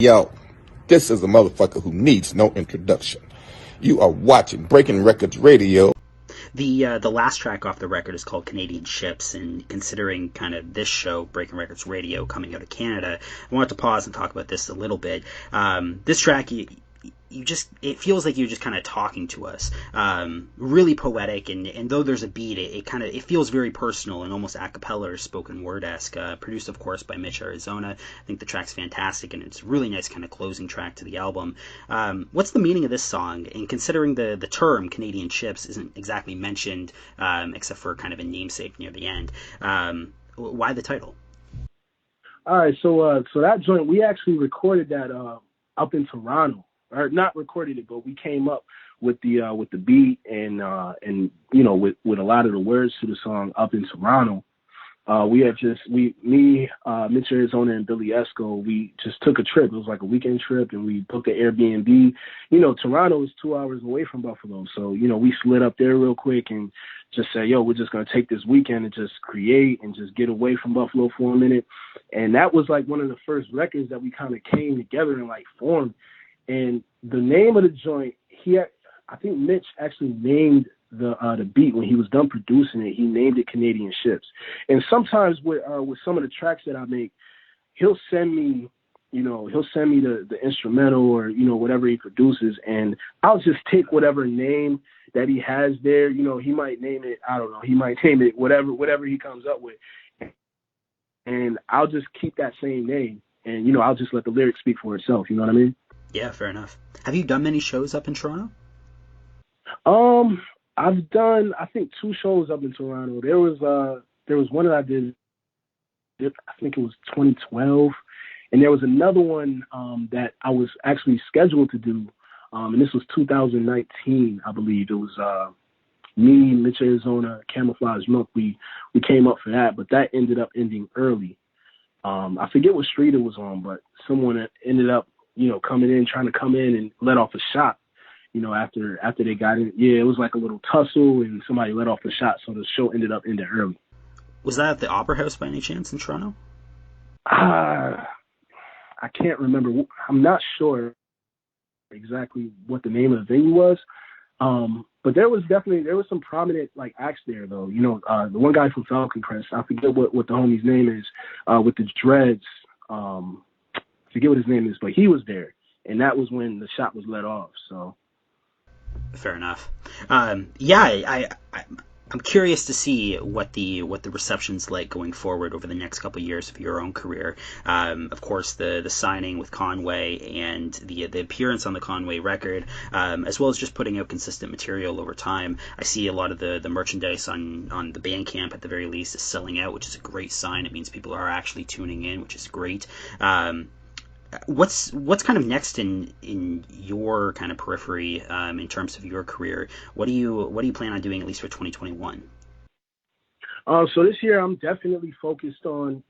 Yo, this is a motherfucker who needs no introduction. You are watching Breaking Wreckords Radio. The last track off the record is called Canadian Ships, and considering kind of this show, Breaking Wreckords Radio, coming out of Canada, I wanted to pause and talk about this a little bit. This track, it feels like you're just kind of talking to us. Really poetic, and though there's a beat, it feels very personal and almost a cappella or spoken word-esque. Produced, of course, by Mitch Arizona. I think the track's fantastic, and it's a really nice kind of closing track to the album. What's the meaning of this song? And considering the term Canadian Ships isn't exactly mentioned, except for kind of a namesake near the end, why the title? All right, so that joint, we actually recorded that up in Toronto. Or not recorded it, but we came up with the beat and with a lot of the words to the song up in Toronto. Mitch Arizona and Billy Esco, we just took a trip. It was like a weekend trip, and we booked an Airbnb. Toronto is 2 hours away from Buffalo, so we slid up there real quick and just said, yo, we're just gonna take this weekend and just create and just get away from Buffalo for a minute. And that was like one of the first records that we kind of came together and like formed. And the name of the joint, I think Mitch actually named the beat when he was done producing it. He named it Canadian Ships. And sometimes with some of the tracks that I make, he'll send me the instrumental or whatever he produces, and I'll just take whatever name that he has there. He might name it, I don't know, he might name it whatever he comes up with, and I'll just keep that same name, and I'll just let the lyrics speak for itself. You know what I mean? Yeah, fair enough. Have you done many shows up in Toronto? I've done, I think, 2 shows up in Toronto. There was one that I did, I think it was 2012, and there was another one that I was actually scheduled to do, and this was 2019, I believe. It was me, Mitch Arizona, Camouflage Monk. We came up for that, but that ended up ending early. I forget what street it was on, but someone ended up trying to come in and let off a shot, after they got in. Yeah, it was like a little tussle and somebody let off a shot. So the show ended up ending early. Was that at the Opera House by any chance in Toronto? I can't remember. I'm not sure exactly what the name of the venue was. But there was some prominent like acts there though. The one guy from Falcon Crest, I forget what the homie's name is, with the dreads. Forget what his name is, but he was there, and that was when the shot was let off. So, fair enough. I'm curious to see what the reception's like going forward over the next couple of years of your own career. Of course, the signing with Conway and the appearance on the Conway record, as well as just putting out consistent material over time. I see a lot of the merchandise on the Bandcamp at the very least is selling out, which is a great sign. It means people are actually tuning in, which is great. What's kind of next in your kind of periphery in terms of your career? What do you plan on doing at least for 2021? So this year I'm definitely focused on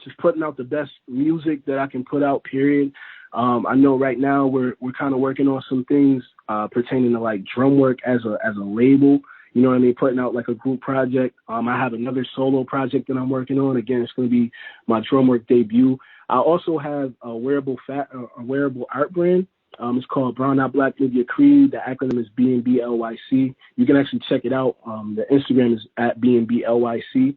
just putting out the best music that I can put out. Period. I know right now we're kind of working on some things pertaining to like drum work as a label. You know what I mean? Putting out like a group project. I have another solo project that I'm working on. Again, it's going to be my drum work debut. I also have a wearable art brand. It's called Brown Out Black Live Your Creed. The acronym is BNBLYC. You can actually check it out. The Instagram is at BNBLYC.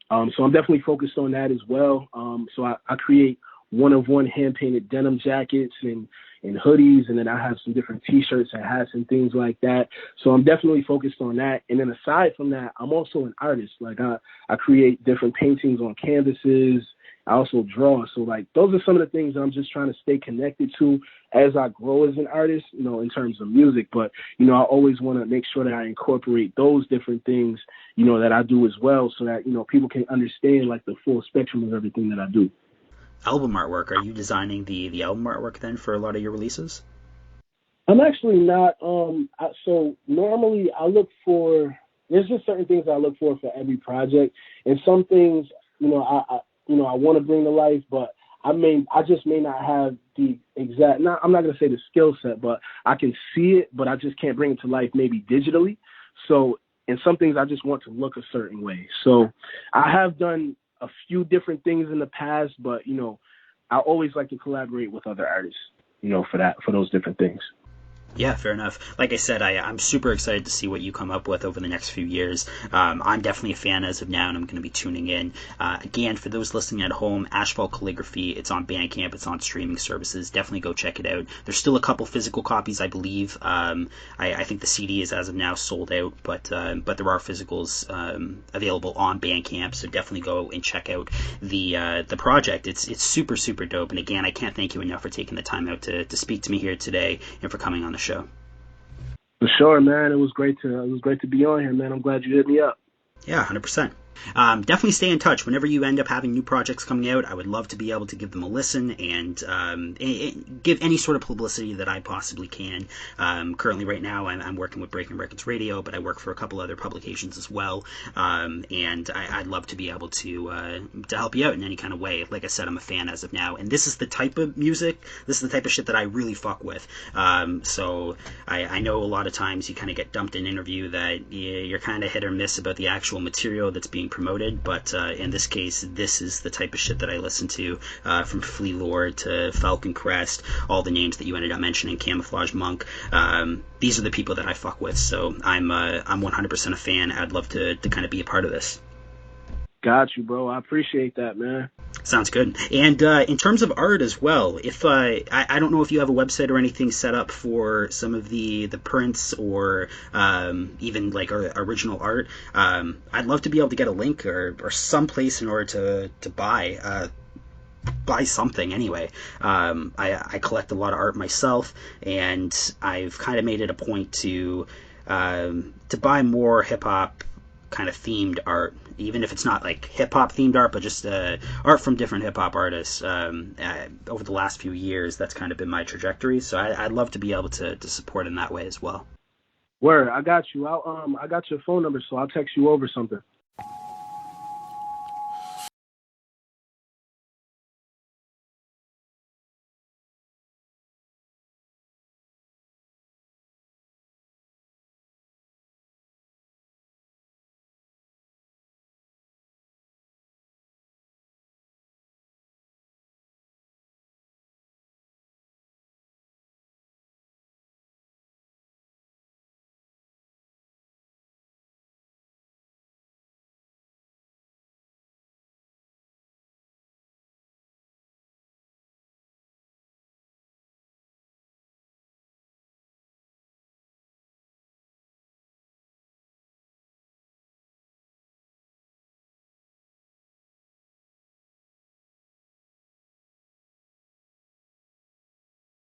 So I'm definitely focused on that as well. So I create one-of-one hand-painted denim jackets and hoodies, and then I have some different T-shirts and hats and things like that. So I'm definitely focused on that. And then aside from that, I'm also an artist. Like I create different paintings on canvases. I also draw. So like those are some of the things that I'm just trying to stay connected to as I grow as an artist, in terms of music. But, I always want to make sure that I incorporate those different things, that I do as well, so that, people can understand like the full spectrum of everything that I do. Album artwork. Are you designing the album artwork then for a lot of your releases? I'm actually not. So normally I look for, there's just certain things I look for every project, and some things, I want to bring to life, but I just may not have the exact, I'm not going to say the skill set, but I can see it, but I just can't bring it to life maybe digitally. So, and some things I just want to look a certain way. So I have done a few different things in the past, but, I always like to collaborate with other artists, for those different things. Yeah, fair enough. Like I said, I'm super excited to see what you come up with over the next few years. I'm definitely a fan as of now, and I'm going to be tuning in. Again, for those listening at home, Asphalt Calligraphy, it's on Bandcamp, it's on streaming services. Definitely go check it out. There's still a couple physical copies, I believe. I think the CD is as of now sold out, but there are physicals available on Bandcamp, so definitely go and check out the project. It's super, super dope. And again, I can't thank you enough for taking the time out to speak to me here today and for coming on the show. For sure, man. It was great to be on here, man. I'm glad you hit me up. Yeah, 100%. Definitely stay in touch. Whenever you end up having new projects coming out, I would love to be able to give them a listen and give any sort of publicity that I possibly can. Currently, right now, I'm working with Breaking Records Radio, but I work for a couple other publications as well. And I'd love to be able to help you out in any kind of way. Like I said, I'm a fan as of now, and this is the type of music, this is the type of shit that I really fuck with. So I know a lot of times you kind of get dumped in an interview that you're kind of hit or miss about the actual material that's being promoted, but in this case, this is the type of shit that I listen to, from Flea Lord to Falcon Crest, all the names that you ended up mentioning, Camouflage Monk. These are the people that I fuck with, so I'm 100% a fan. I'd love to kind of be a part of this. Got you, bro. I appreciate that, man. Sounds good. And in terms of art as well, if I don't know if you have a website or anything set up for some of the prints or even like original art, I'd love to be able to get a link or some place in order to buy something anyway. I collect a lot of art myself, and I've kind of made it a point to buy more hip hop kind of themed art, even if it's not like hip hop themed art, but just art from different hip hop artists. Over the last few years, that's kind of been my trajectory. So I'd love to be able to support in that way as well. Word, I got you. I got your phone number, so I'll text you over something.